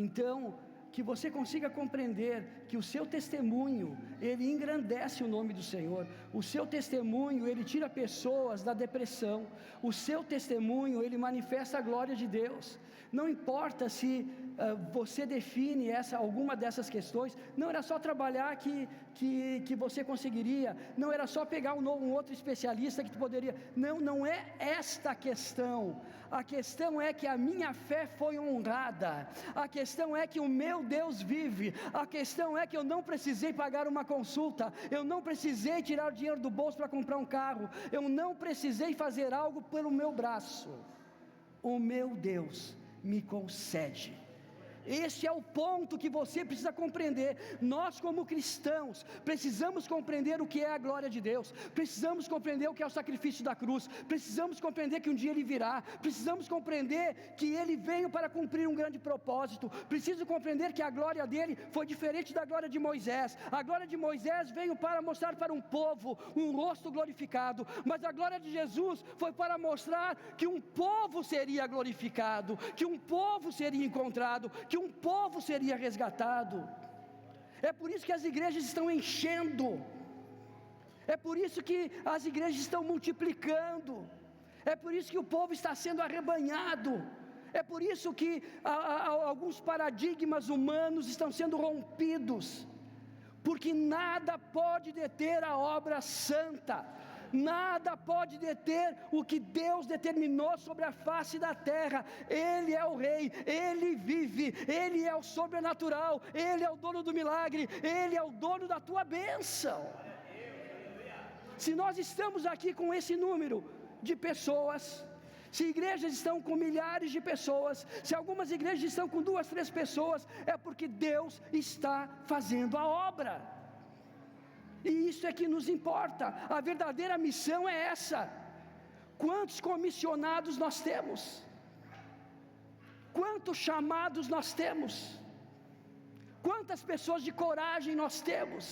Então, que você consiga compreender que o seu testemunho, ele engrandece o nome do Senhor. O seu testemunho, ele tira pessoas da depressão. O seu testemunho, ele manifesta a glória de Deus. Não importa se você define alguma dessas questões. Não era só trabalhar que você conseguiria. Não era só pegar um outro especialista que tu poderia. Não é esta a questão. A questão é que a minha fé foi honrada. A questão é que o meu Deus vive. A questão é que eu não precisei pagar uma consulta, eu não precisei tirar dinheiro do bolso para comprar um carro, eu não precisei fazer algo pelo meu braço. O meu Deus me concede. Este é o ponto que você precisa compreender. Nós, como cristãos, precisamos compreender o que é a glória de Deus, precisamos compreender o que é o sacrifício da cruz, precisamos compreender que um dia Ele virá, precisamos compreender que Ele veio para cumprir um grande propósito, preciso compreender que a glória dele foi diferente da glória de Moisés. A glória de Moisés veio para mostrar para um povo um rosto glorificado, mas a glória de Jesus foi para mostrar que um povo seria glorificado, que um povo seria encontrado, que um povo seria resgatado. É por isso que as igrejas estão enchendo, é por isso que as igrejas estão multiplicando, é por isso que o povo está sendo arrebanhado, é por isso que alguns paradigmas humanos estão sendo rompidos, porque nada pode deter a obra santa, nada pode deter o que Deus determinou sobre a face da terra. Ele é o rei, Ele vive, Ele é o sobrenatural, Ele é o dono do milagre, Ele é o dono da tua bênção. Se nós estamos aqui com esse número de pessoas, se igrejas estão com milhares de pessoas, se algumas igrejas estão com 2, 3 pessoas, é porque Deus está fazendo a obra. E isso é que nos importa. A verdadeira missão é essa. Quantos comissionados nós temos? Quantos chamados nós temos? Quantas pessoas de coragem nós temos?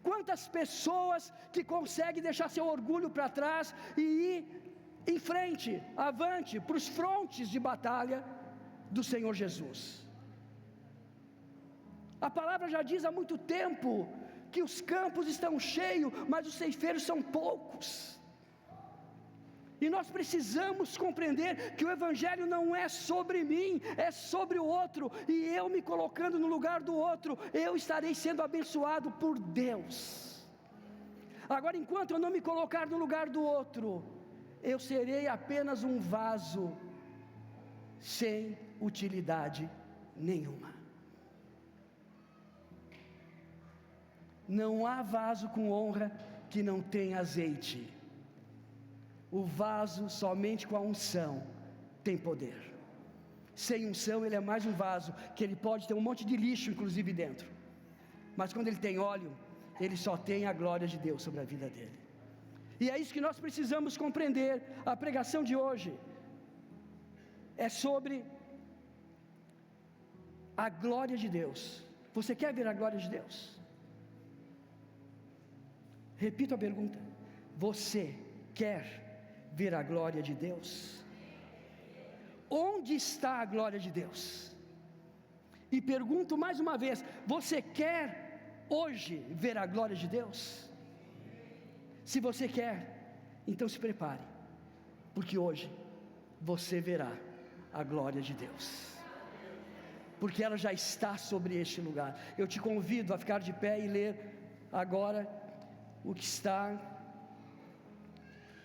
Quantas pessoas que conseguem deixar seu orgulho para trás e ir em frente, avante, para os frontes de batalha do Senhor Jesus? A palavra já diz há muito tempo que os campos estão cheios, mas os ceifeiros são poucos. E nós precisamos compreender que o Evangelho não é sobre mim, é sobre o outro, e eu me colocando no lugar do outro, eu estarei sendo abençoado por Deus. Agora, enquanto eu não me colocar no lugar do outro, eu serei apenas um vaso sem utilidade nenhuma. Não há vaso com honra que não tenha azeite. O vaso somente com a unção tem poder. Sem unção ele é mais um vaso, que ele pode ter um monte de lixo inclusive dentro, mas quando ele tem óleo, ele só tem a glória de Deus sobre a vida dele. E é isso que nós precisamos compreender. A pregação de hoje é sobre a glória de Deus. Você quer ver a glória de Deus? Repito a pergunta: você quer ver a glória de Deus? Onde está a glória de Deus? E pergunto mais uma vez: você quer hoje ver a glória de Deus? Se você quer, então se prepare, porque hoje você verá a glória de Deus, porque ela já está sobre este lugar. Eu te convido a ficar de pé e ler agora o que está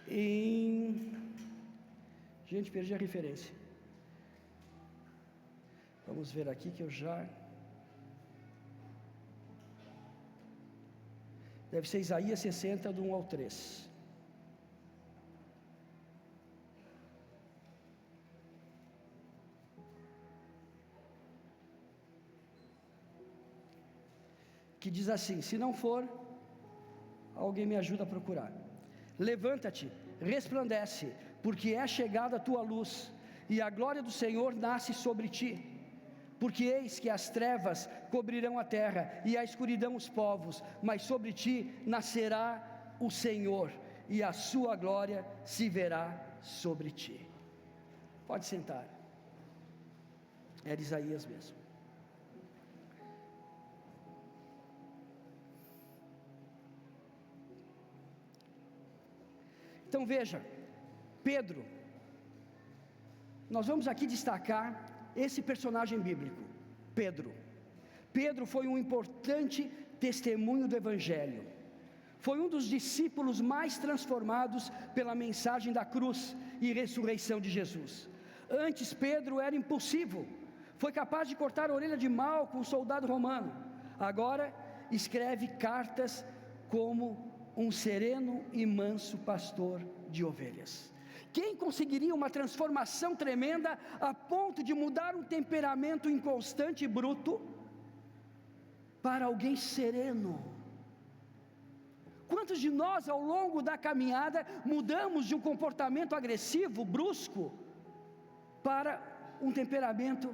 em... Gente, perdi a referência. Vamos ver aqui que eu já... Deve ser Isaías 60, do 1 ao 3. Que diz assim: se não for, alguém me ajuda a procurar. Levanta-te, resplandece, porque é chegada a tua luz, e a glória do Senhor nasce sobre ti. Porque eis que as trevas cobrirão a terra, e a escuridão os povos, mas sobre ti nascerá o Senhor, e a sua glória se verá sobre ti. Pode sentar. Era Isaías mesmo. Então veja, Pedro, nós vamos aqui destacar esse personagem bíblico, Pedro. Pedro foi um importante testemunho do Evangelho, foi um dos discípulos mais transformados pela mensagem da cruz e ressurreição de Jesus. Antes Pedro era impulsivo, foi capaz de cortar a orelha de Malco, um soldado romano. Agora escreve cartas como um sereno e manso pastor de ovelhas. Quem conseguiria uma transformação tremenda a ponto de mudar um temperamento inconstante e bruto para alguém sereno? Quantos de nós ao longo da caminhada mudamos de um comportamento agressivo, brusco, para um temperamento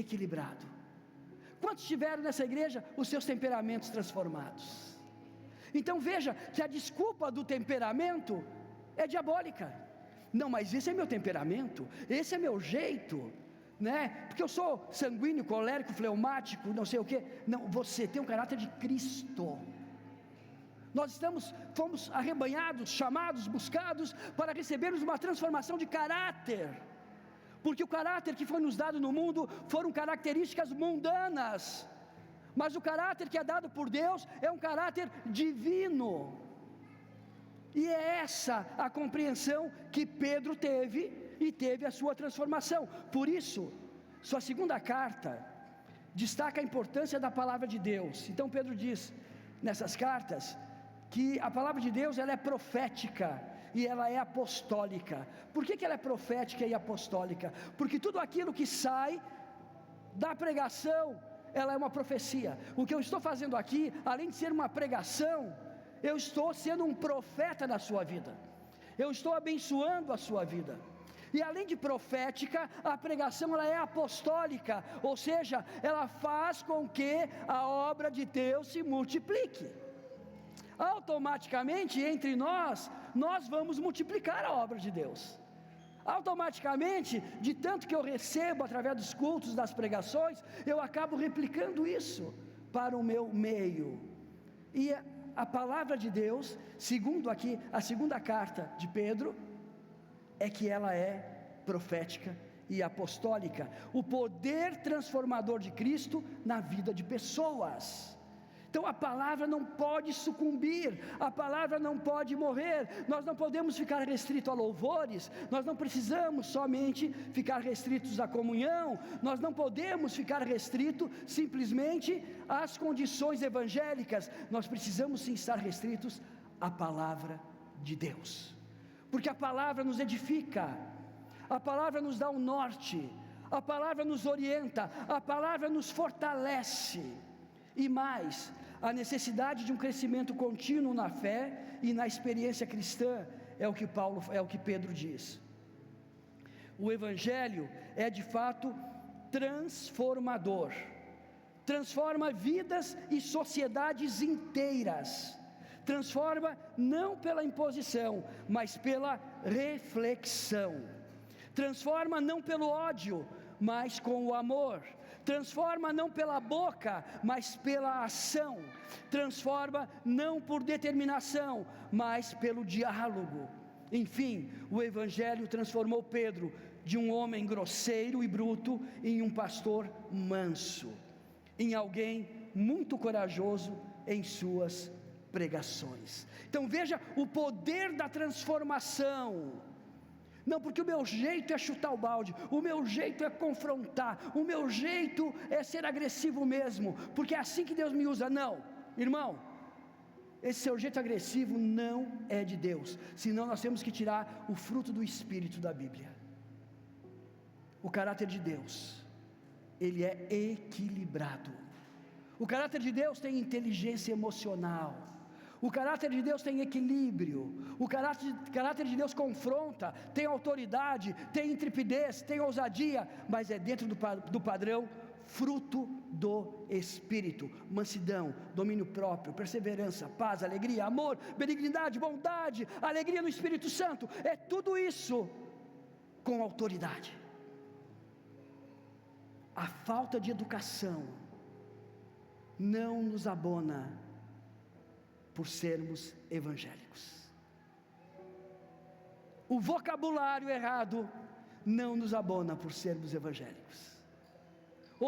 equilibrado? Quantos tiveram nessa igreja os seus temperamentos transformados? Então veja que a desculpa do temperamento é diabólica. Não, mas esse é meu temperamento, esse é meu jeito, né? Porque eu sou sanguíneo, colérico, fleumático, não sei o que. Não, você tem um caráter de Cristo. Nós fomos arrebanhados, chamados, buscados para recebermos uma transformação de caráter, porque o caráter que foi nos dado no mundo foram características mundanas, mas o caráter que é dado por Deus é um caráter divino. E é essa a compreensão que Pedro teve, e teve a sua transformação. Por isso, sua segunda carta destaca a importância da palavra de Deus. Então Pedro diz nessas cartas que a palavra de Deus ela é profética e ela é apostólica. Por que ela é profética e apostólica? Porque tudo aquilo que sai da pregação, ela é uma profecia. O que eu estou fazendo aqui, além de ser uma pregação, eu estou sendo um profeta na sua vida, eu estou abençoando a sua vida. E além de profética, a pregação ela é apostólica, ou seja, ela faz com que a obra de Deus se multiplique. Automaticamente entre nós vamos multiplicar a obra de Deus. Automaticamente, de tanto que eu recebo através dos cultos, das pregações, eu acabo replicando isso para o meu meio. E a palavra de Deus, segundo aqui a segunda carta de Pedro, é que ela é profética e apostólica, o poder transformador de Cristo na vida de pessoas. Então a palavra não pode sucumbir, a palavra não pode morrer. Nós não podemos ficar restrito a louvores, nós não precisamos somente ficar restritos à comunhão, nós não podemos ficar restrito simplesmente às condições evangélicas, nós precisamos sim estar restritos à palavra de Deus, porque a palavra nos edifica, a palavra nos dá um norte, a palavra nos orienta, a palavra nos fortalece. E mais, a necessidade de um crescimento contínuo na fé e na experiência cristã é o que Pedro diz. O Evangelho é de fato transformador, transforma vidas e sociedades inteiras, transforma não pela imposição, mas pela reflexão, transforma não pelo ódio, mas com o amor, transforma não pela boca, mas pela ação, transforma não por determinação, mas pelo diálogo. Enfim, o Evangelho transformou Pedro de um homem grosseiro e bruto em um pastor manso, em alguém muito corajoso em suas pregações. Então veja o poder da transformação. Não, porque o meu jeito é chutar o balde, o meu jeito é confrontar, o meu jeito é ser agressivo mesmo, porque é assim que Deus me usa. Não, irmão, esse seu jeito agressivo não é de Deus, senão nós temos que tirar o fruto do Espírito da Bíblia. O caráter de Deus, ele é equilibrado. O caráter de Deus tem inteligência emocional. O caráter de Deus tem equilíbrio, o caráter de Deus confronta, tem autoridade, tem intrepidez, tem ousadia, mas é dentro do padrão fruto do Espírito, mansidão, domínio próprio, perseverança, paz, alegria, amor, benignidade, bondade, alegria no Espírito Santo, é tudo isso com autoridade. a falta de educação não nos abona por sermos evangélicos. O vocabulário errado não nos abona por sermos evangélicos.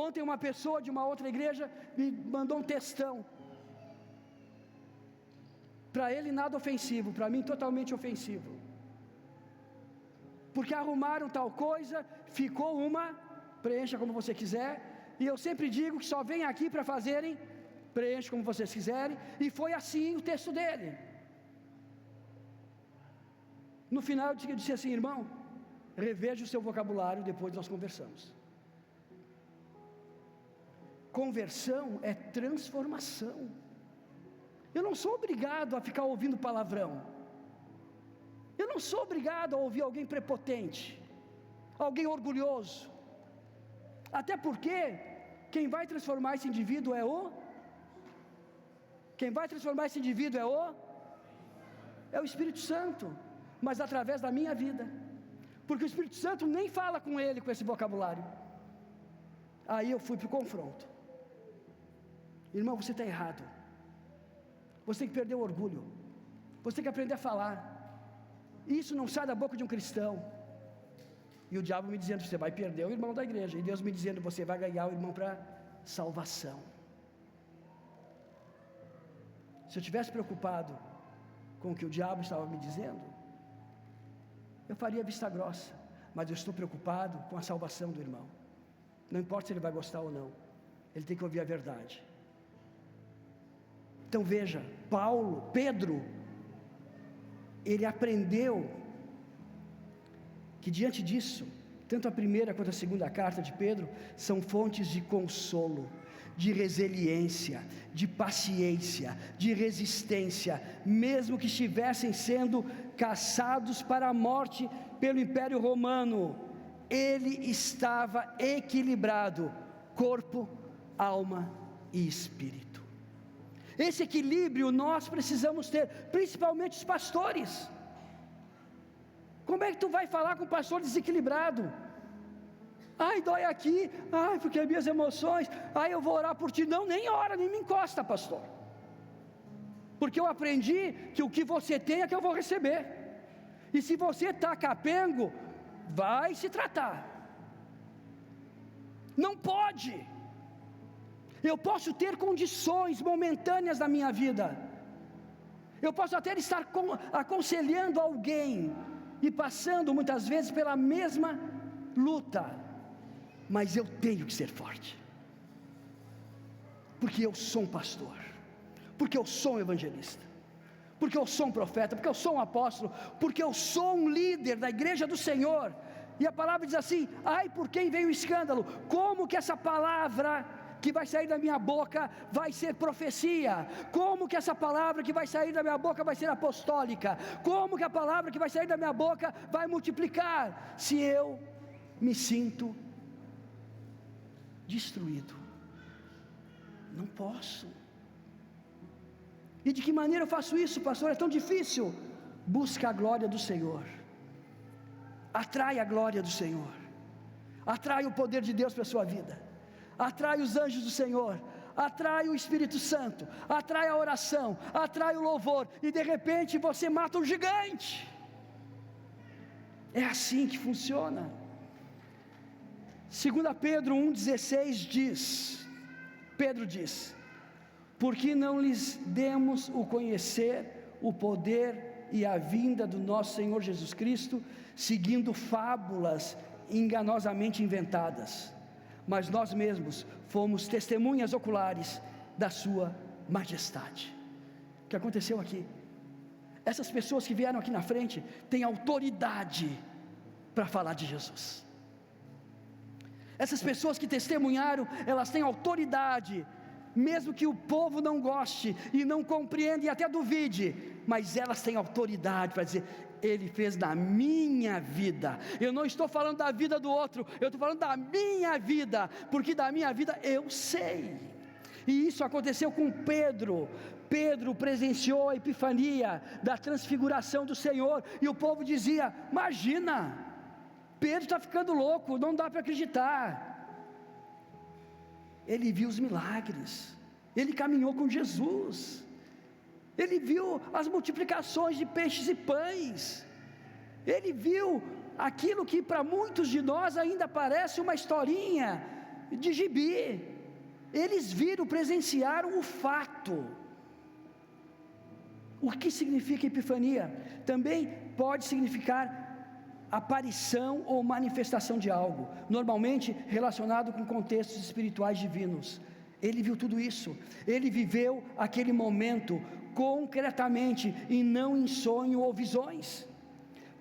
Ontem uma pessoa de uma outra igreja me mandou um textão. Para ele nada ofensivo, para mim totalmente ofensivo. Porque arrumaram tal coisa, ficou uma, preencha como você quiser, e eu sempre digo que só vem aqui para fazerem, preencha como vocês quiserem, e foi assim o texto dele. No final eu disse assim: irmão, reveja o seu vocabulário, depois nós conversamos. Conversão é transformação. Eu não sou obrigado a ficar ouvindo palavrão. Eu não sou obrigado a ouvir alguém prepotente, alguém orgulhoso. Até porque quem vai transformar esse indivíduo é o Espírito Santo, mas através da minha vida. Porque o Espírito Santo nem fala com ele com esse vocabulário. Aí eu fui para o confronto. Irmão, você está errado. Você tem que perder o orgulho. Você tem que aprender a falar. Isso não sai da boca de um cristão. E o diabo me dizendo: você vai perder o irmão da igreja. E Deus me dizendo: você vai ganhar o irmão para salvação. Se eu estivesse preocupado com o que o diabo estava me dizendo, eu faria vista grossa. Mas eu estou preocupado com a salvação do irmão. Não importa se ele vai gostar ou não, ele tem que ouvir a verdade. Então veja, Pedro, ele aprendeu que diante disso, tanto a primeira quanto a segunda carta de Pedro são fontes de consolo, de resiliência, de paciência, de resistência, mesmo que estivessem sendo caçados para a morte pelo Império Romano, ele estava equilibrado, corpo, alma e espírito. Esse equilíbrio nós precisamos ter, principalmente os pastores. Como é que tu vai falar com um pastor desequilibrado? Ai, dói aqui, ai, porque as minhas emoções, ai, eu vou orar por ti. Não, nem ora, nem me encosta, pastor. Porque eu aprendi que o que você tem é que eu vou receber. E se você está capengo, vai se tratar. Não pode. Eu posso ter condições momentâneas na minha vida. Eu posso até estar aconselhando alguém e passando muitas vezes pela mesma luta, mas eu tenho que ser forte, porque eu sou um pastor, porque eu sou um evangelista, porque eu sou um profeta, porque eu sou um apóstolo, porque eu sou um líder da igreja do Senhor. E a palavra diz assim: ai, por quem veio o escândalo? Como que essa palavra que vai sair da minha boca vai ser profecia? Como que essa palavra que vai sair da minha boca vai ser apostólica? Como que a palavra que vai sair da minha boca vai multiplicar, se eu me sinto destruído? Não posso. E de que maneira eu faço isso, pastor? É tão difícil. Busca a glória do Senhor, atrai a glória do Senhor, atrai o poder de Deus para a sua vida, atrai os anjos do Senhor, atrai o Espírito Santo, atrai a oração, atrai o louvor, e de repente você mata um gigante. É assim que funciona. 2 Pedro 1,16 Pedro diz: porque não lhes demos o conhecer, o poder e a vinda do nosso Senhor Jesus Cristo, seguindo fábulas enganosamente inventadas, mas nós mesmos fomos testemunhas oculares da sua majestade. O que aconteceu aqui? Essas pessoas que vieram aqui na frente têm autoridade para falar de Jesus. Essas pessoas que testemunharam, elas têm autoridade, mesmo que o povo não goste e não compreenda e até duvide, mas elas têm autoridade para dizer: Ele fez na minha vida. Eu não estou falando da vida do outro, eu estou falando da minha vida, porque da minha vida eu sei. E isso aconteceu com Pedro. Pedro presenciou a epifania da transfiguração do Senhor, e o povo dizia: imagina, Pedro está ficando louco, não dá para acreditar. ele viu os milagres, ele caminhou com Jesus, ele viu as multiplicações de peixes e pães, ele viu aquilo que para muitos de nós ainda parece uma historinha de gibi. Eles viram, presenciaram o fato. O que significa epifania? Também pode significar aparição ou manifestação de algo, normalmente relacionado com contextos espirituais divinos. Ele viu tudo isso, ele viveu aquele momento concretamente e não em sonho ou visões.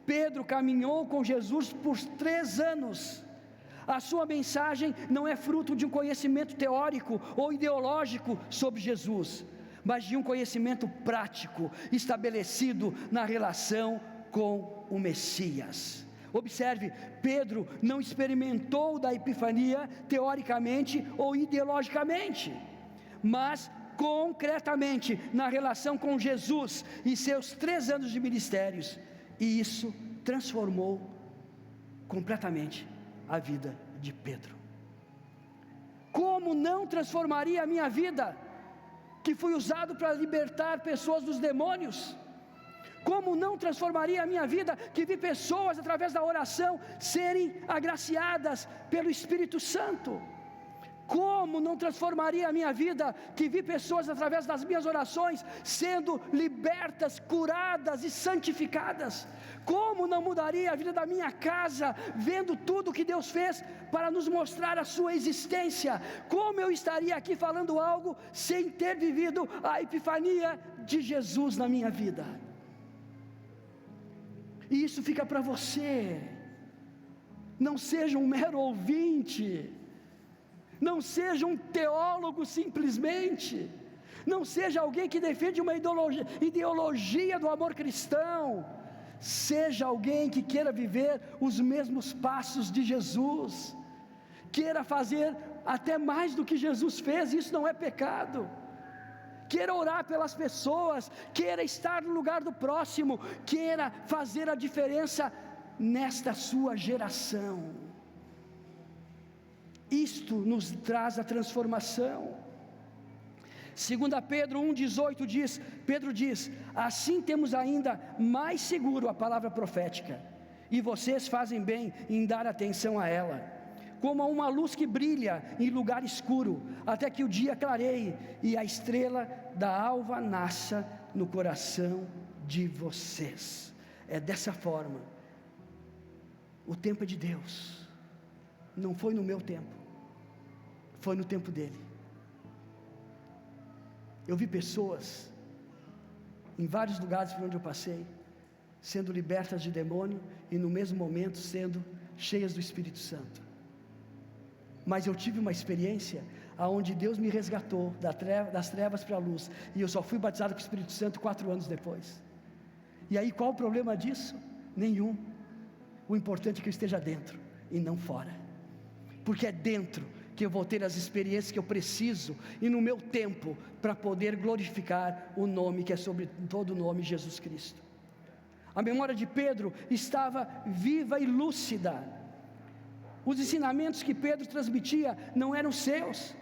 Pedro caminhou com Jesus por 3 anos. A sua mensagem não é fruto de um conhecimento teórico ou ideológico sobre Jesus, mas de um conhecimento prático, estabelecido na relação com o Messias. Observe, Pedro não experimentou da epifania teoricamente ou ideologicamente, mas concretamente na relação com Jesus e seus 3 anos de ministérios, e isso transformou completamente a vida de Pedro. Como não transformaria a minha vida, que fui usado para libertar pessoas dos demônios? Como não transformaria a minha vida, que vi pessoas através da oração serem agraciadas pelo Espírito Santo? Como não transformaria a minha vida, que vi pessoas através das minhas orações sendo libertas, curadas e santificadas? Como não mudaria a vida da minha casa, vendo tudo que Deus fez para nos mostrar a sua existência? Como eu estaria aqui falando algo sem ter vivido a epifania de Jesus na minha vida? E isso fica para você. Não seja um mero ouvinte, não seja um teólogo simplesmente, não seja alguém que defende uma ideologia do amor cristão. Seja alguém que queira viver os mesmos passos de Jesus, queira fazer até mais do que Jesus fez. Isso não é pecado. Queira orar pelas pessoas, queira estar no lugar do próximo, queira fazer a diferença nesta sua geração. Isto nos traz a transformação. 2 Pedro 1,18 Pedro diz: assim temos ainda mais seguro a palavra profética, e vocês fazem bem em dar atenção a ela, como a uma luz que brilha em lugar escuro, até que o dia clareie e a estrela da alva nasça no coração de vocês. É dessa forma. O tempo é de Deus, não foi no meu tempo, foi no tempo dele. Eu vi pessoas em vários lugares por onde eu passei sendo libertas de demônio e no mesmo momento sendo cheias do Espírito Santo. Mas eu tive uma experiência aonde Deus me resgatou das trevas para a luz, e eu só fui batizado com o Espírito Santo 4 anos depois. E aí qual o problema disso? Nenhum. O importante é que eu esteja dentro e não fora, porque é dentro que eu vou ter as experiências que eu preciso, e no meu tempo, para poder glorificar o nome que é sobre todo nome, Jesus Cristo. A memória de Pedro estava viva e lúcida. Os ensinamentos que Pedro transmitia não eram seus,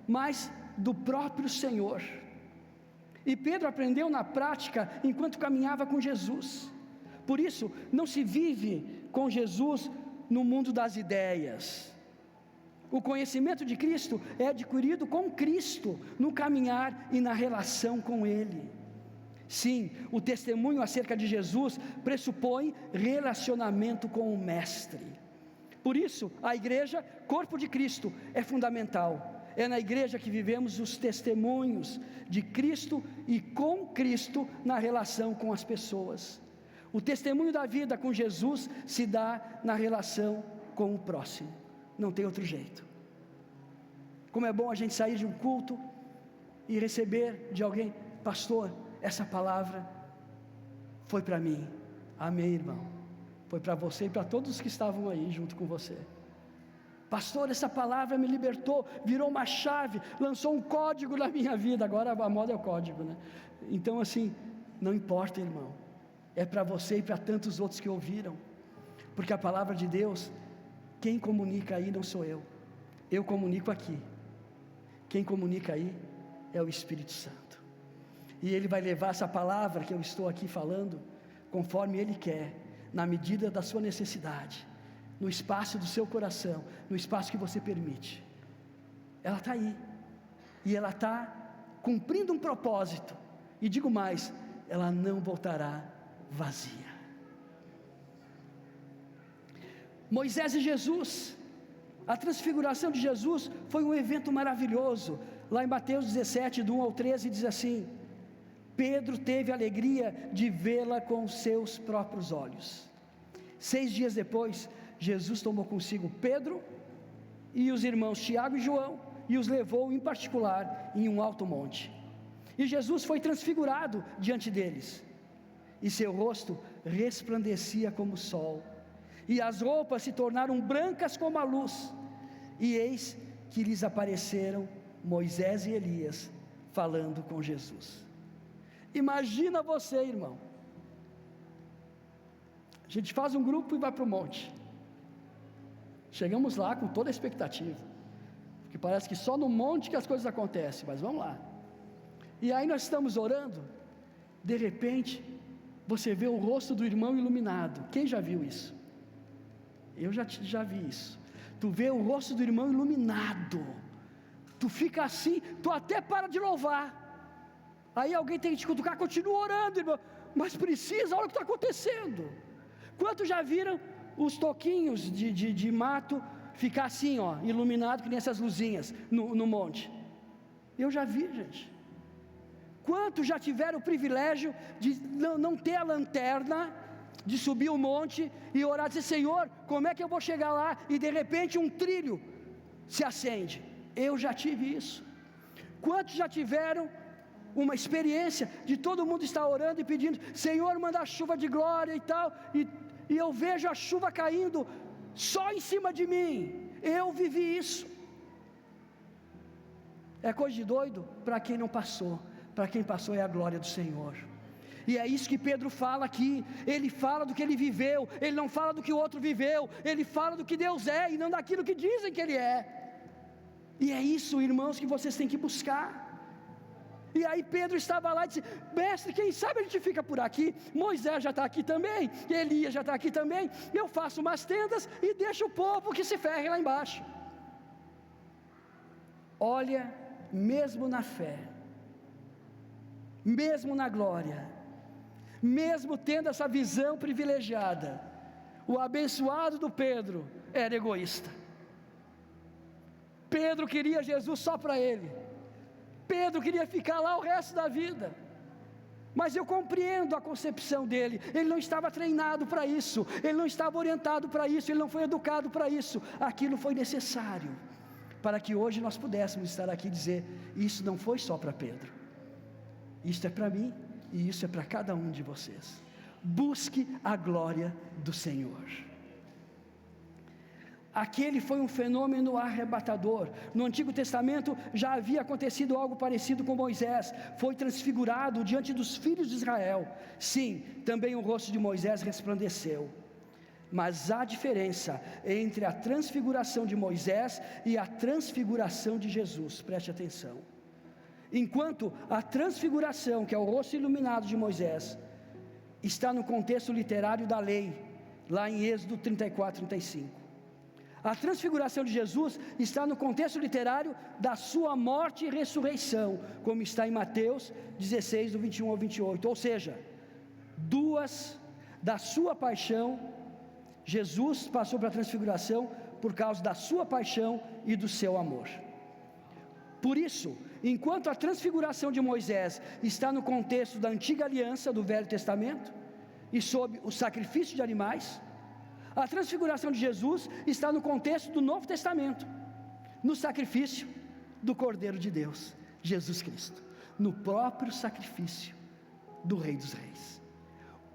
mas do próprio Senhor. E Pedro aprendeu na prática enquanto caminhava com Jesus. Por isso, não se vive com Jesus no mundo das ideias. O conhecimento de Cristo é adquirido com Cristo, no caminhar e na relação com Ele. Sim, o testemunho acerca de Jesus pressupõe relacionamento com o Mestre. Por isso, a igreja, corpo de Cristo, é fundamental. É na igreja que vivemos os testemunhos de Cristo e com Cristo na relação com as pessoas. O testemunho da vida com Jesus se dá na relação com o próximo. Não tem outro jeito. Como é bom a gente sair de um culto e receber de alguém: pastor, essa palavra foi para mim. Amém, irmão. Foi para você e para todos os que estavam aí junto com você. Pastor, essa palavra me libertou, virou uma chave, lançou um código na minha vida. Agora a moda é o código, né? Então assim, não importa, irmão, é para você e para tantos outros que ouviram, porque a palavra de Deus, quem comunica aí não sou eu comunico aqui. Quem comunica aí é o Espírito Santo. E Ele vai levar essa palavra que eu estou aqui falando, conforme Ele quer, na medida da sua necessidade, no espaço do seu coração, no espaço que você permite. Ela está aí, e ela está cumprindo um propósito, e digo mais, ela não voltará vazia. Moisés e Jesus, a transfiguração de Jesus foi um evento maravilhoso. Lá em Mateus 17, do 1 ao 13, diz assim: Pedro teve a alegria de vê-la com seus próprios olhos. 6 dias depois, Jesus tomou consigo Pedro e os irmãos Tiago e João, e os levou em particular em um alto monte. E Jesus foi transfigurado diante deles, e seu rosto resplandecia como o sol, e as roupas se tornaram brancas como a luz. E eis que lhes apareceram Moisés e Elias, falando com Jesus. Imagina você, irmão, a gente faz um grupo e vai para o monte. Chegamos lá com toda a expectativa, porque parece que só no monte que as coisas acontecem, mas vamos lá. E aí nós estamos orando, de repente, você vê o rosto do irmão iluminado. Quem já viu isso? Eu já vi isso. Tu vê o rosto do irmão iluminado, tu fica assim, tu até para de louvar. Aí alguém tem que te cutucar, continua orando, irmão, mas precisa, olha o que está acontecendo. Quantos já viram os toquinhos de mato ficar assim, ó, iluminado, que nem essas luzinhas no monte? Eu já vi, gente. Quantos já tiveram o privilégio de não ter a lanterna, de subir o monte e orar, dizer: Senhor, como é que eu vou chegar lá? E de repente um trilho se acende. Eu já tive isso. Quantos já tiveram uma experiência de todo mundo estar orando e pedindo: Senhor, manda a chuva de glória e tal, e eu vejo a chuva caindo só em cima de mim? Eu vivi isso. É coisa de doido para quem não passou. Para quem passou é a glória do Senhor. E é isso que Pedro fala aqui. Ele fala do que ele viveu, ele não fala do que o outro viveu, ele fala do que Deus é e não daquilo que dizem que Ele é. E é isso, irmãos, que vocês têm que buscar. E aí Pedro estava lá e disse: mestre, quem sabe a gente fica por aqui, Moisés já está aqui também, Elias já está aqui também, eu faço umas tendas e deixo o povo que se ferre lá embaixo. Olha, mesmo na fé, mesmo na glória, mesmo tendo essa visão privilegiada, o abençoado do Pedro era egoísta. Pedro queria Jesus só para ele. Pedro queria ficar lá o resto da vida. Mas eu compreendo a concepção dele. Ele não estava treinado para isso, ele não estava orientado para isso, ele não foi educado para isso. Aquilo foi necessário para que hoje nós pudéssemos estar aqui e dizer: isso não foi só para Pedro, isso é para mim e isso é para cada um de vocês. Busque a glória do Senhor. Aquele foi um fenômeno arrebatador. No Antigo Testamento já havia acontecido algo parecido com Moisés. Foi transfigurado diante dos filhos de Israel. Sim, também o rosto de Moisés resplandeceu. Mas há diferença entre a transfiguração de Moisés e a transfiguração de Jesus. Preste atenção. Enquanto a transfiguração, que é o rosto iluminado de Moisés, está no contexto literário da lei, lá em Êxodo 34, 35. A transfiguração de Jesus está no contexto literário da sua morte e ressurreição, como está em Mateus 16, do 21 ao 28. Ou seja, da sua paixão, Jesus passou para a transfiguração por causa da sua paixão e do seu amor. Por isso, enquanto a transfiguração de Moisés está no contexto da antiga aliança do Velho Testamento e sob o sacrifício de animais, a transfiguração de Jesus está no contexto do Novo Testamento, no sacrifício do Cordeiro de Deus, Jesus Cristo, no próprio sacrifício do Rei dos Reis.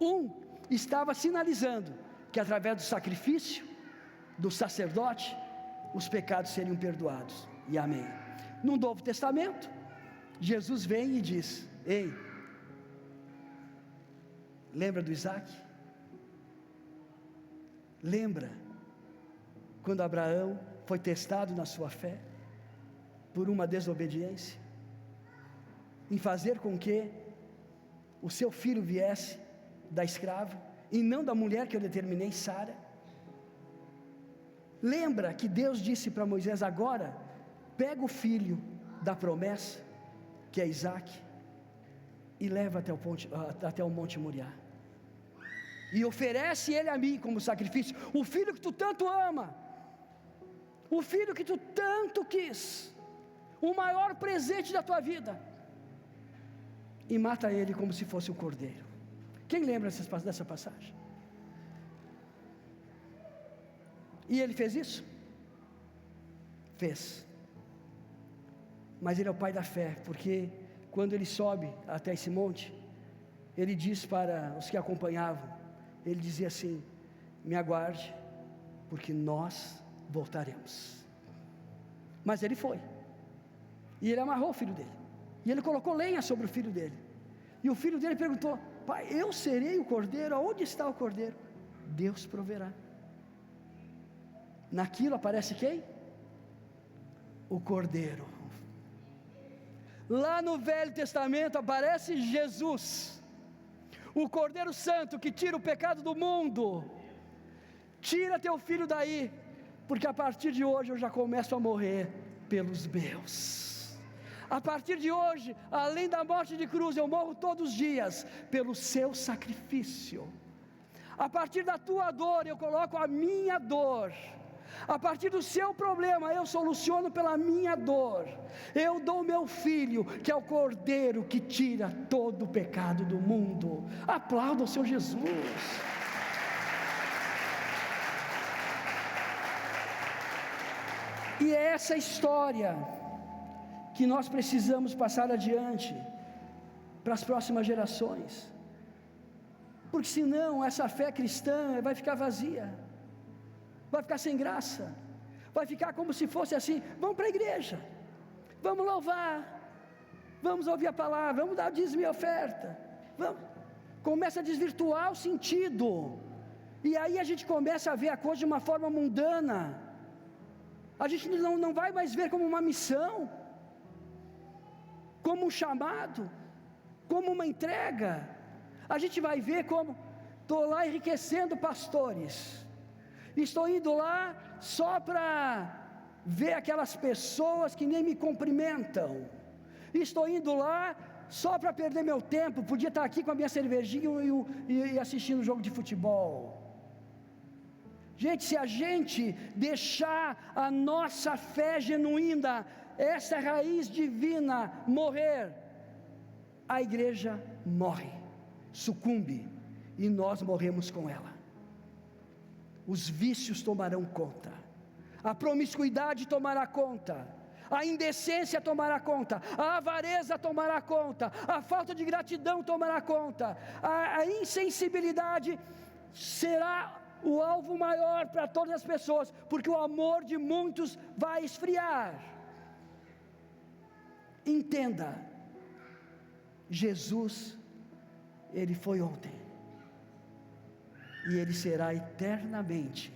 Um estava sinalizando que através do sacrifício do sacerdote, os pecados seriam perdoados, e amém. No Novo Testamento, Jesus vem e diz: ei, lembra do Isaac? Lembra quando Abraão foi testado na sua fé? por uma desobediência, em fazer com que o seu filho viesse da escrava, e não da mulher que eu determinei, Sara. Lembra que Deus disse para Moisés: agora, pega o filho da promessa, que é Isaque, e leva até o Monte Moriá, e oferece ele a mim como sacrifício, o filho que tu tanto ama, o filho que tu tanto quis, o maior presente da tua vida, e mata ele como se fosse o cordeiro. Quem lembra dessa passagem? E ele fez isso? Fez. Mas ele é o pai da fé, porque quando ele sobe até esse monte, ele diz para os que acompanhavam, ele dizia assim: me aguarde, porque nós voltaremos. Mas ele foi, e ele amarrou o filho dele, e ele colocou lenha sobre o filho dele, e o filho dele perguntou: pai, eu serei o cordeiro? Aonde está o cordeiro? Deus proverá. Naquilo aparece quem? O cordeiro. Lá no Velho Testamento aparece Jesus, o Cordeiro Santo que tira o pecado do mundo. Tira teu filho daí, porque a partir de hoje eu já começo a morrer pelos meus. A partir de hoje, além da morte de cruz, eu morro todos os dias pelo seu sacrifício. A partir da tua dor, eu coloco a minha dor. A partir do seu problema, eu soluciono pela minha dor. Eu dou meu filho, que é o cordeiro que tira todo o pecado do mundo. Aplauda o seu Jesus. E é essa história que nós precisamos passar adiante para as próximas gerações, porque senão essa fé cristã vai ficar vazia, vai ficar sem graça, vai ficar como se fosse assim: vamos para a igreja, vamos louvar, vamos ouvir a palavra, vamos dar o dízimo e oferta, vamos. Começa a desvirtuar o sentido, e aí a gente começa a ver a coisa de uma forma mundana. A gente não vai mais ver como uma missão, como um chamado, como uma entrega. A gente vai ver como: estou lá enriquecendo pastores, estou indo lá só para ver aquelas pessoas que nem me cumprimentam, estou indo lá só para perder meu tempo, podia estar aqui com a minha cervejinha e assistindo um jogo de futebol. Gente, se a gente deixar a nossa fé genuína, essa raiz divina morrer, a igreja morre, sucumbe, e nós morremos com ela. Os vícios tomarão conta, a promiscuidade tomará conta, a indecência tomará conta, a avareza tomará conta, a falta de gratidão tomará conta, a insensibilidade será o alvo maior para todas as pessoas, porque o amor de muitos vai esfriar. Entenda, Jesus, Ele foi ontem, e Ele será eternamente,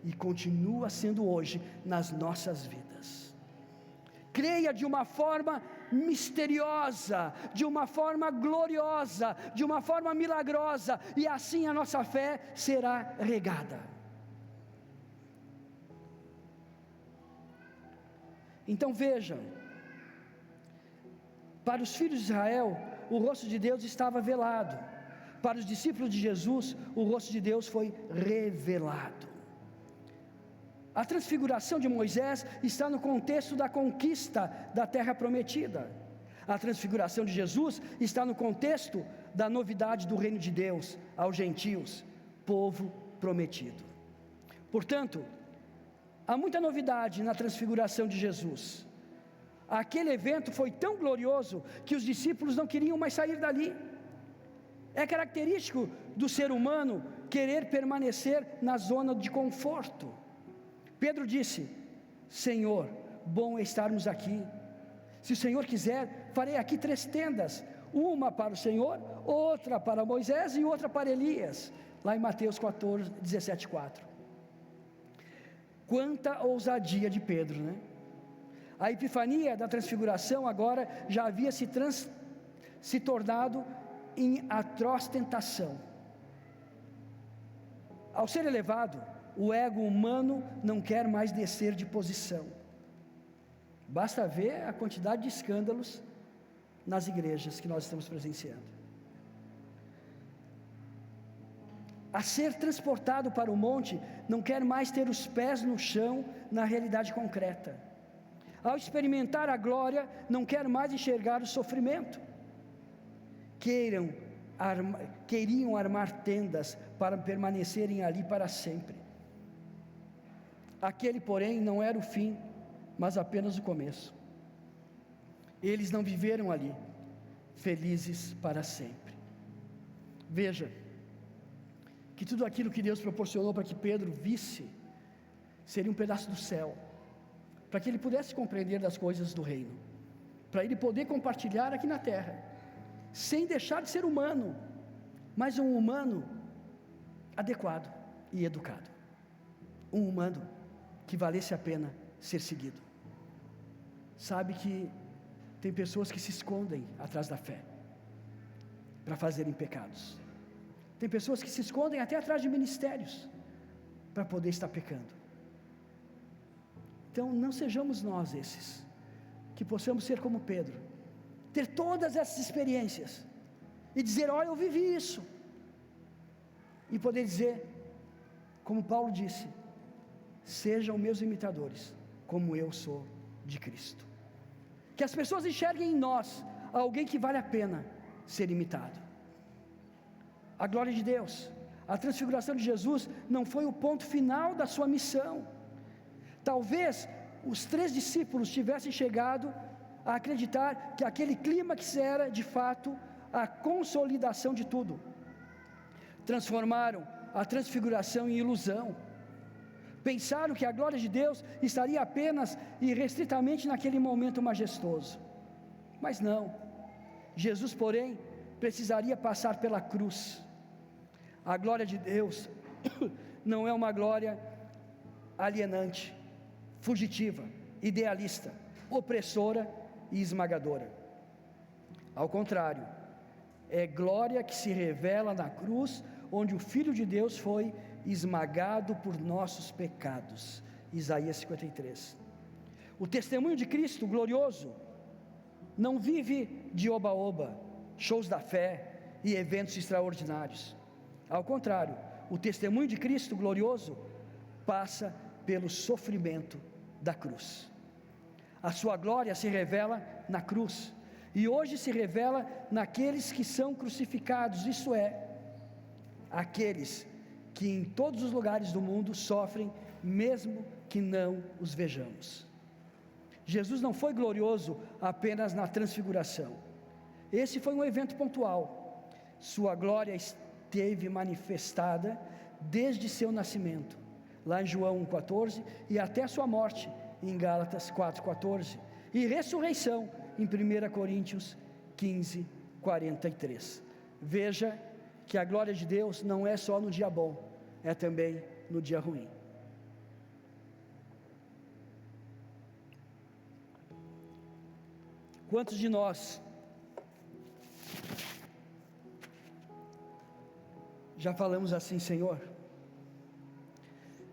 e continua sendo hoje nas nossas vidas. Creia de uma forma misteriosa, de uma forma gloriosa, de uma forma milagrosa, e assim a nossa fé será regada. Então vejam, para os filhos de Israel, o rosto de Deus estava velado. Para os discípulos de Jesus, o rosto de Deus foi revelado. A transfiguração de Moisés está no contexto da conquista da terra prometida. A transfiguração de Jesus está no contexto da novidade do reino de Deus aos gentios, povo prometido. Portanto, há muita novidade na transfiguração de Jesus. Aquele evento foi tão glorioso que os discípulos não queriam mais sair dali. É característico do ser humano querer permanecer na zona de conforto. Pedro disse: Senhor, bom é estarmos aqui. Se o Senhor quiser, farei aqui 3 tendas, uma para o Senhor, outra para Moisés e outra para Elias, lá em Mateus 14, 17:4. Quanta ousadia de Pedro, né? A epifania da transfiguração agora já havia se tornado em atroz tentação. Ao ser elevado, o ego humano não quer mais descer de posição. Basta ver a quantidade de escândalos nas igrejas que nós estamos presenciando. A ser transportado para o monte, não quer mais ter os pés no chão na realidade concreta. Ao experimentar a glória, não quer mais enxergar o sofrimento. Queriam armar tendas para permanecerem ali para sempre. Aquele, porém, não era o fim, mas apenas o começo. Eles não viveram ali, felizes para sempre. Veja, que tudo aquilo que Deus proporcionou para que Pedro visse, seria um pedaço do céu, para que ele pudesse compreender das coisas do reino, para ele poder compartilhar aqui na terra, sem deixar de ser humano, mas um humano adequado e educado, um humano que valesse a pena ser seguido. Sabe que tem pessoas que se escondem atrás da fé, para fazerem pecados. Tem pessoas que se escondem até atrás de ministérios, para poder estar pecando. Então não sejamos nós esses, que possamos ser como Pedro, ter todas essas experiências, e dizer: olha, eu vivi isso, e poder dizer, como Paulo disse: sejam meus imitadores, como eu sou de Cristo. Que as pessoas enxerguem em nós alguém que vale a pena ser imitado. A glória de Deus, a transfiguração de Jesus não foi o ponto final da sua missão. Talvez os 3 discípulos tivessem chegado a acreditar que aquele clímax era de fato a consolidação de tudo. Transformaram a transfiguração em ilusão. Pensaram que a glória de Deus estaria apenas e restritamente naquele momento majestoso. Mas não. Jesus, porém, precisaria passar pela cruz. A glória de Deus não é uma glória alienante, fugitiva, idealista, opressora e esmagadora. Ao contrário, é glória que se revela na cruz, onde o Filho de Deus foi esmagado por nossos pecados. Isaías 53. O testemunho de Cristo glorioso não vive de oba-oba, shows da fé e eventos extraordinários. Ao contrário, o testemunho de Cristo glorioso passa pelo sofrimento da cruz. A sua glória se revela na cruz, e hoje se revela naqueles que são crucificados, isso é, aqueles que em todos os lugares do mundo sofrem, mesmo que não os vejamos. Jesus não foi glorioso apenas na transfiguração. Esse foi um evento pontual. Sua glória esteve manifestada desde seu nascimento, lá em João 1,14, e até a sua morte, em Gálatas 4,14, e ressurreição, em 1 Coríntios 15:43. Veja que a glória de Deus não é só no dia bom, é também no dia ruim. Quantos de nós já falamos assim: Senhor,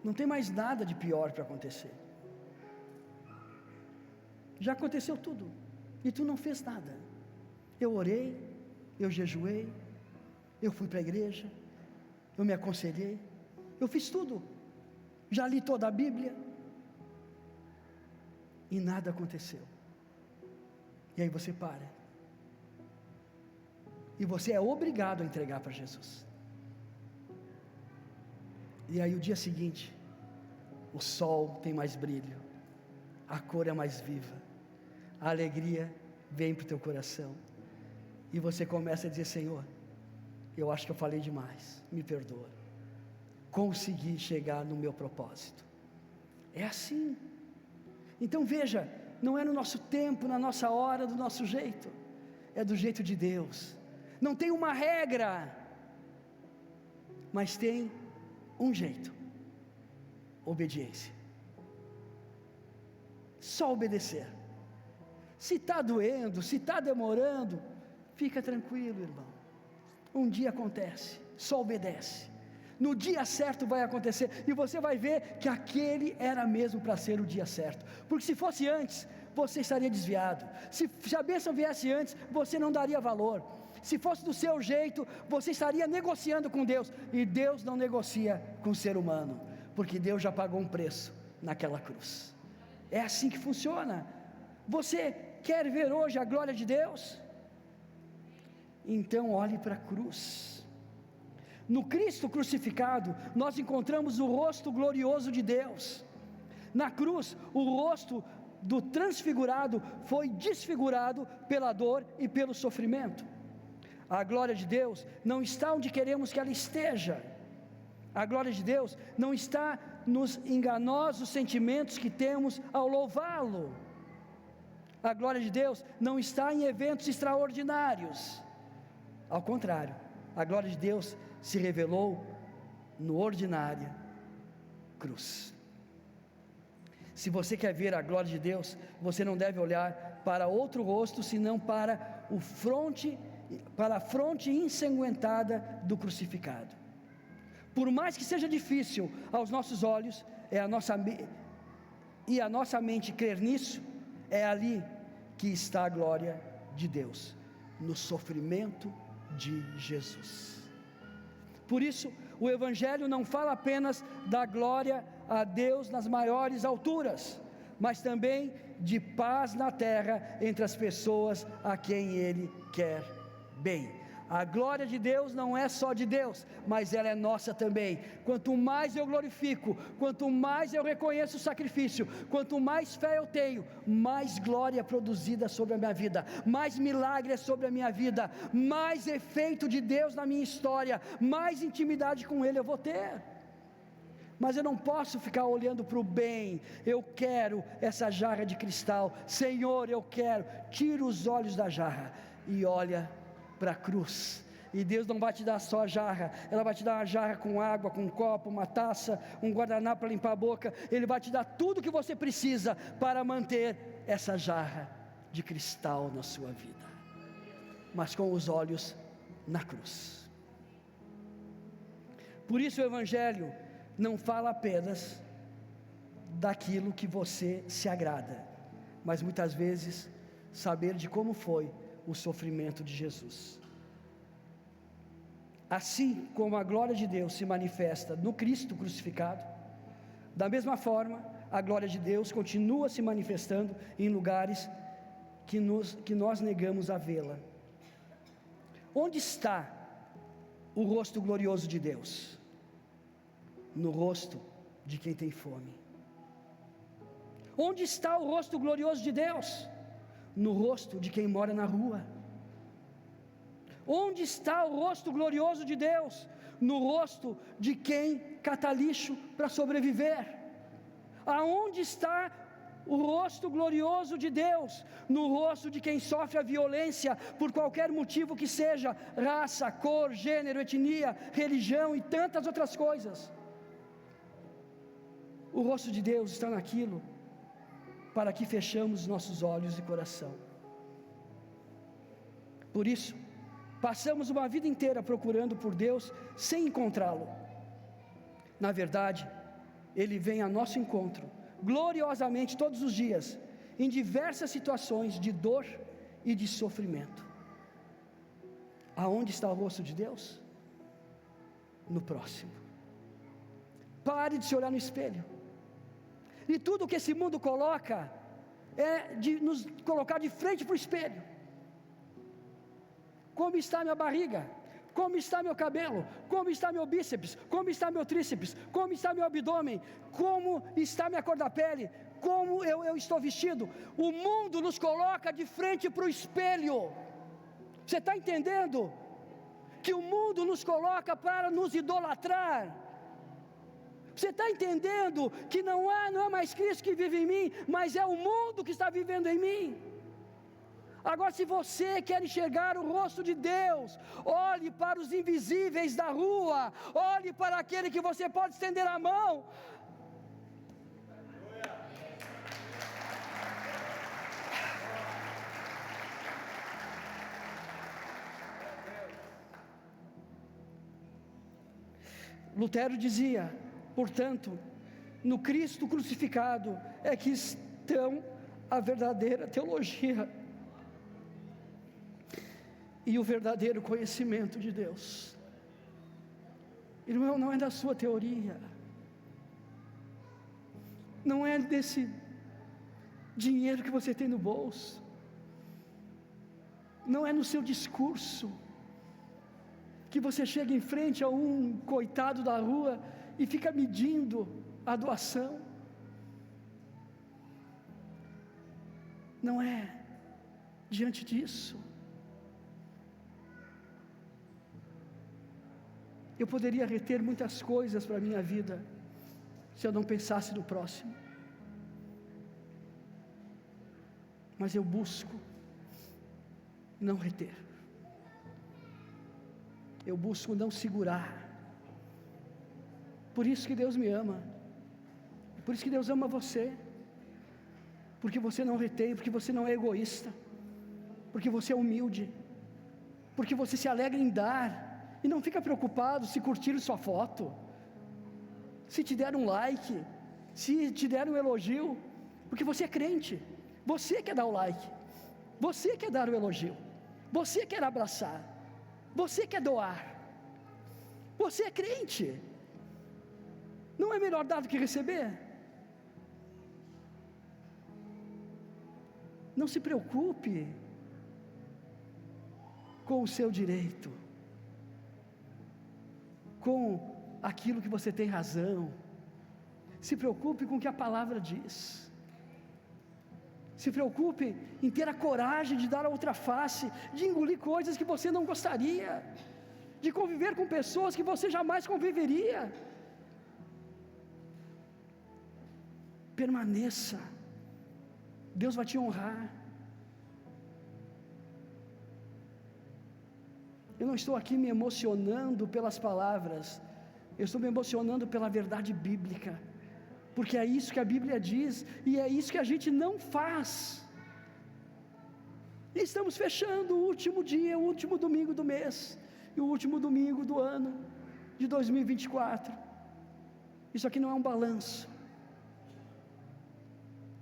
não tem mais nada de pior para acontecer, já aconteceu tudo, e Tu não fez nada. Eu orei, eu jejuei, eu fui para a igreja, eu me aconselhei, eu fiz tudo, já li toda a Bíblia, e nada aconteceu. E aí você para, e você é obrigado a entregar para Jesus. E aí o dia seguinte, o sol tem mais brilho, a cor é mais viva, a alegria vem para o teu coração, e você começa a dizer: Senhor, eu acho que eu falei demais, me perdoa, consegui chegar no meu propósito. É assim. Então veja, não é no nosso tempo, na nossa hora, do nosso jeito, é do jeito de Deus. Não tem uma regra, mas tem um jeito: obediência. Só obedecer. Se está doendo, se está demorando, fica tranquilo, irmão. Um dia acontece, só obedece. No dia certo vai acontecer, e você vai ver que aquele era mesmo para ser o dia certo, porque se fosse antes, você estaria desviado. Se a bênção viesse antes, você não daria valor. Se fosse do seu jeito, você estaria negociando com Deus, e Deus não negocia com o ser humano, porque Deus já pagou um preço naquela cruz. É assim que funciona. Você quer ver hoje a glória de Deus? Então olhe para a cruz. No Cristo crucificado, nós encontramos o rosto glorioso de Deus. Na cruz, o rosto do transfigurado foi desfigurado pela dor e pelo sofrimento. A glória de Deus não está onde queremos que ela esteja. A glória de Deus não está nos enganosos sentimentos que temos ao louvá-lo. A glória de Deus não está em eventos extraordinários. Ao contrário, a glória de Deus se revelou no ordinária cruz. Se você quer ver a glória de Deus, você não deve olhar para outro rosto, senão para a fronte ensanguentada do crucificado. Por mais que seja difícil aos nossos olhos, a nossa mente crer nisso, é ali que está a glória de Deus, no sofrimento de Jesus. Por isso, o Evangelho não fala apenas da glória a Deus nas maiores alturas, mas também de paz na terra entre as pessoas a quem Ele quer bem. A glória de Deus não é só de Deus, mas ela é nossa também. Quanto mais eu glorifico, quanto mais eu reconheço o sacrifício, quanto mais fé eu tenho, mais glória é produzida sobre a minha vida, mais milagre é sobre a minha vida, mais efeito de Deus na minha história, mais intimidade com Ele eu vou ter. Mas eu não posso ficar olhando para o bem. Eu quero essa jarra de cristal. Senhor, eu quero. Tira os olhos da jarra e olha para a cruz. E Deus não vai te dar só a jarra, ela vai te dar uma jarra com água, com um copo, uma taça, um guardanapo para limpar a boca. Ele vai te dar tudo o que você precisa para manter essa jarra de cristal na sua vida, mas com os olhos na cruz. Por isso o Evangelho não fala apenas daquilo que você se agrada, mas muitas vezes saber de como foi o sofrimento de Jesus. Assim como a glória de Deus se manifesta no Cristo crucificado, da mesma forma a glória de Deus continua se manifestando em lugares que nós negamos a vê-la. Onde está o rosto glorioso de Deus? No rosto de quem tem fome. Onde está o rosto glorioso de Deus? No rosto de quem mora na rua. Onde está o rosto glorioso de Deus? No rosto de quem cata lixo para sobreviver. Aonde está o rosto glorioso de Deus? No rosto de quem sofre a violência por qualquer motivo que seja, raça, cor, gênero, etnia, religião e tantas outras coisas. O rosto de Deus está naquilo para que fechamos nossos olhos e coração. Por isso, passamos uma vida inteira procurando por Deus sem encontrá-lo. Na verdade, Ele vem a nosso encontro, gloriosamente todos os dias, em diversas situações de dor e de sofrimento. Aonde está o rosto de Deus? No próximo. Pare de se olhar no espelho. E tudo que esse mundo coloca é de nos colocar de frente para o espelho. Como está minha barriga? Como está meu cabelo? Como está meu bíceps? Como está meu tríceps? Como está meu abdômen? Como está minha cor da pele? Como eu estou vestido? O mundo nos coloca de frente para o espelho. Você está entendendo? Que o mundo nos coloca para nos idolatrar. Você está entendendo que não é mais Cristo que vive em mim, mas é o mundo que está vivendo em mim? Agora, se você quer enxergar o rosto de Deus, olhe para os invisíveis da rua, olhe para aquele que você pode estender a mão. Lutero dizia: portanto, no Cristo crucificado é que estão a verdadeira teologia e o verdadeiro conhecimento de Deus. Irmão, não é da sua teoria, não é desse dinheiro que você tem no bolso, não é no seu discurso, que você chega em frente a um coitado da rua e fica medindo a doação. Não é diante disso. Eu poderia reter muitas coisas para a minha vida, se eu não pensasse no próximo. Mas eu busco não reter. Eu busco não segurar. Por isso que Deus me ama. Por isso que Deus ama você. Porque você não retém, porque você não é egoísta, porque você é humilde, porque você se alegra em dar, e não fica preocupado se curtiram sua foto, se te deram um like, se te deram um elogio, porque você é crente, você quer dar o like, você quer dar o elogio, você quer abraçar, você quer doar, você é crente. Não é melhor dar do que receber? Não se preocupe com o seu direito, com aquilo que você tem razão. Se preocupe com o que a palavra diz. Se preocupe em ter a coragem de dar a outra face, de engolir coisas que você não gostaria, de conviver com pessoas que você jamais conviveria. Permaneça. Deus vai te honrar. Eu não estou aqui me emocionando pelas palavras, eu estou me emocionando pela verdade bíblica, porque é isso que a Bíblia diz, e é isso que a gente não faz. E estamos fechando o último dia, o último domingo do mês, e o último domingo do ano de 2024. Isso aqui não é um balanço,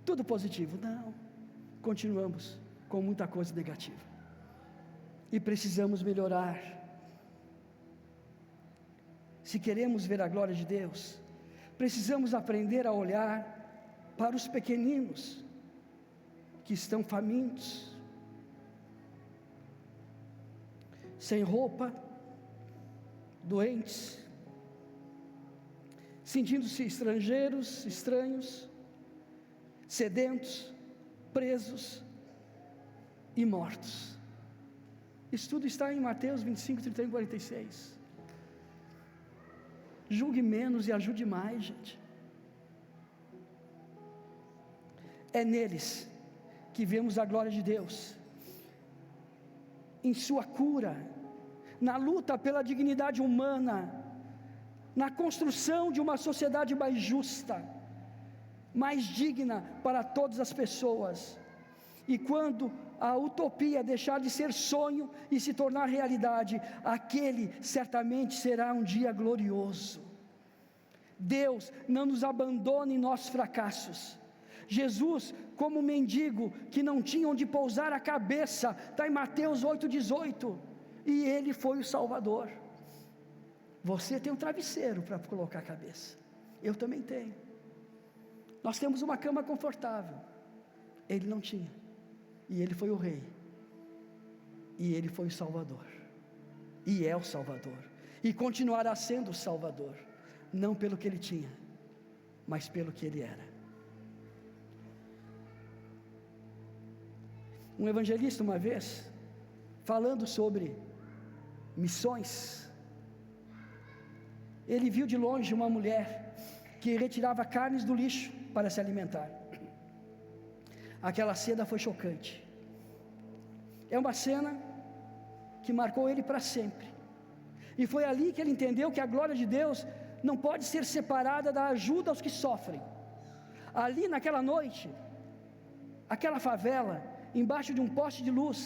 tudo positivo, não. Continuamos com muita coisa negativa, e precisamos melhorar. Se queremos ver a glória de Deus, precisamos aprender a olhar para os pequeninos que estão famintos, sem roupa, doentes, sentindo-se estrangeiros, estranhos, sedentos, presos e mortos. Isso tudo está em Mateus 25, 31 e 46. Julgue menos e ajude mais, gente. É neles que vemos a glória de Deus, em sua cura, na luta pela dignidade humana, na construção de uma sociedade mais justa, mais digna para todas as pessoas. E quando a utopia deixar de ser sonho e se tornar realidade, aquele certamente será um dia glorioso. Deus não nos abandona em nossos fracassos. Jesus, como mendigo que não tinha onde pousar a cabeça, está em Mateus 8,18, e Ele foi o Salvador. Você tem um travesseiro para colocar a cabeça, eu também tenho. Nós temos uma cama confortável, Ele não tinha. E Ele foi o Rei, e Ele foi o Salvador, e é o Salvador, e continuará sendo o Salvador, não pelo que Ele tinha, mas pelo que Ele era. Um evangelista uma vez, falando sobre missões, ele viu de longe uma mulher que retirava carnes do lixo para se alimentar. Aquela cena foi chocante. É uma cena que marcou ele para sempre. E foi ali que ele entendeu que a glória de Deus não pode ser separada da ajuda aos que sofrem. Ali naquela noite, aquela favela, embaixo de um poste de luz,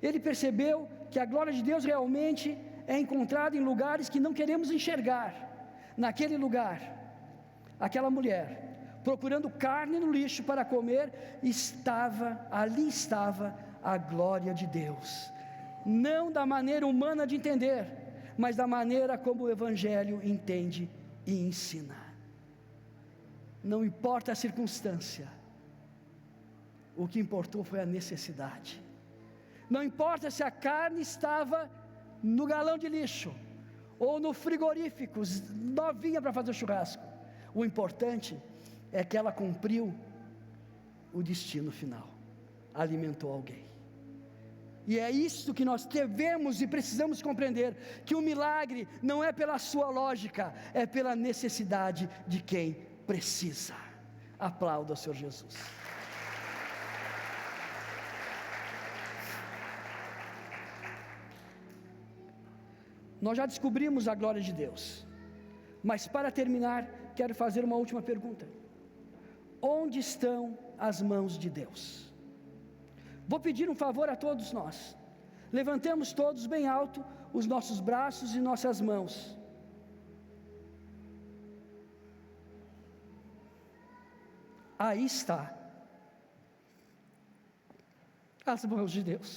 ele percebeu que a glória de Deus realmente é encontrado em lugares que não queremos enxergar. Naquele lugar, aquela mulher, procurando carne no lixo para comer, ali estava a glória de Deus, não da maneira humana de entender, mas da maneira como o Evangelho entende e ensina. Não importa a circunstância, o que importou foi a necessidade. Não importa se a carne estava no galão de lixo, ou no frigorífico, novinha para fazer o churrasco, o importante é que ela cumpriu o destino final, alimentou alguém. E é isso que nós devemos e precisamos compreender, que o milagre não é pela sua lógica, é pela necessidade de quem precisa. Aplauda o Senhor Jesus. Nós já descobrimos a glória de Deus, mas para terminar, quero fazer uma última pergunta: onde estão as mãos de Deus? Vou pedir um favor a todos nós, levantemos todos bem alto os nossos braços e nossas mãos. Aí está as mãos de Deus.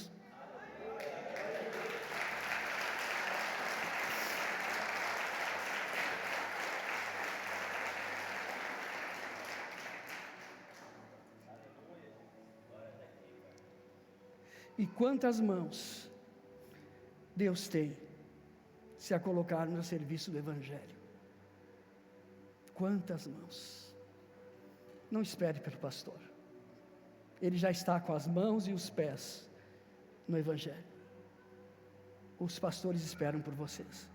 E quantas mãos Deus tem se a colocar no serviço do Evangelho? Quantas mãos? Não espere pelo pastor, ele já está com as mãos e os pés no Evangelho. Os pastores esperam por vocês,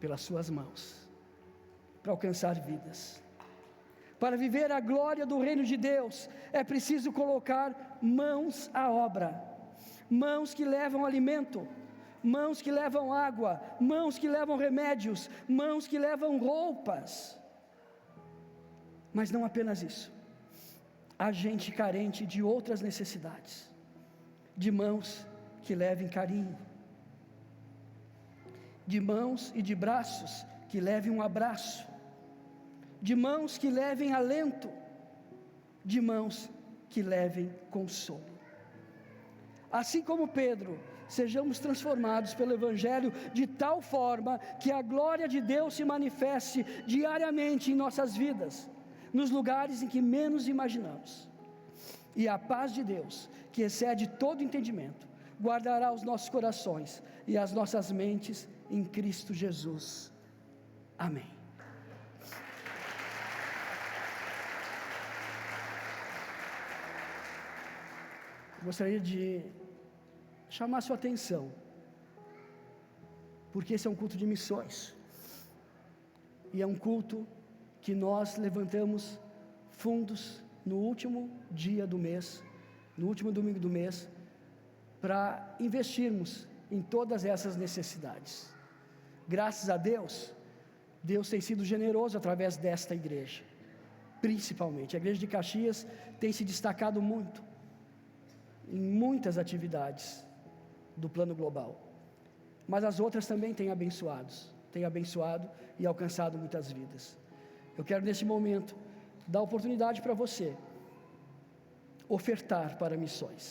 pelas suas mãos, para alcançar vidas. Para viver a glória do reino de Deus, é preciso colocar mãos à obra, mãos que levam alimento, mãos que levam água, mãos que levam remédios, mãos que levam roupas. Mas não apenas isso, há gente carente de outras necessidades, de mãos que levem carinho, de mãos e de braços que levem um abraço, de mãos que levem alento, de mãos que levem consolo. Assim como Pedro, sejamos transformados pelo Evangelho de tal forma que a glória de Deus se manifeste diariamente em nossas vidas, nos lugares em que menos imaginamos. E a paz de Deus, que excede todo entendimento, guardará os nossos corações e as nossas mentes em Cristo Jesus. Amém. Gostaria de chamar sua atenção, porque esse é um culto de missões, e é um culto que nós levantamos fundos no último dia do mês, no último domingo do mês, para investirmos em todas essas necessidades. Graças a Deus, Deus tem sido generoso através desta igreja, principalmente. A igreja de Caxias tem se destacado muito em muitas atividades do plano global, mas as outras também têm abençoado e alcançado muitas vidas. Eu quero nesse momento dar oportunidade para você ofertar para missões,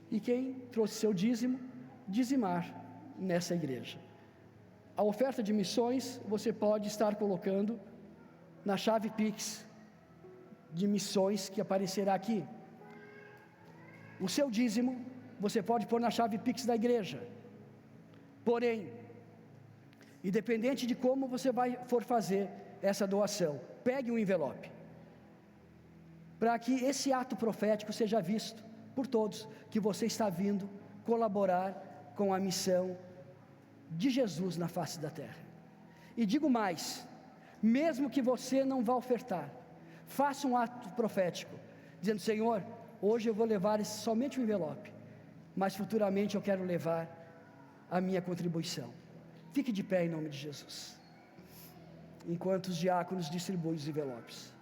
e quem trouxe seu dízimo, dizimar nessa igreja. A oferta de missões você pode estar colocando na chave Pix de missões que aparecerá aqui. O seu dízimo você pode pôr na chave Pix da igreja. Porém, independente de como você for fazer essa doação, pegue um envelope, para que esse ato profético seja visto por todos, que você está vindo colaborar com a missão de Jesus na face da terra. E digo mais, mesmo que você não vá ofertar, faça um ato profético, dizendo: Senhor, hoje eu vou levar somente o envelope, mas futuramente eu quero levar a minha contribuição. Fique de pé em nome de Jesus, enquanto os diáconos distribuem os envelopes.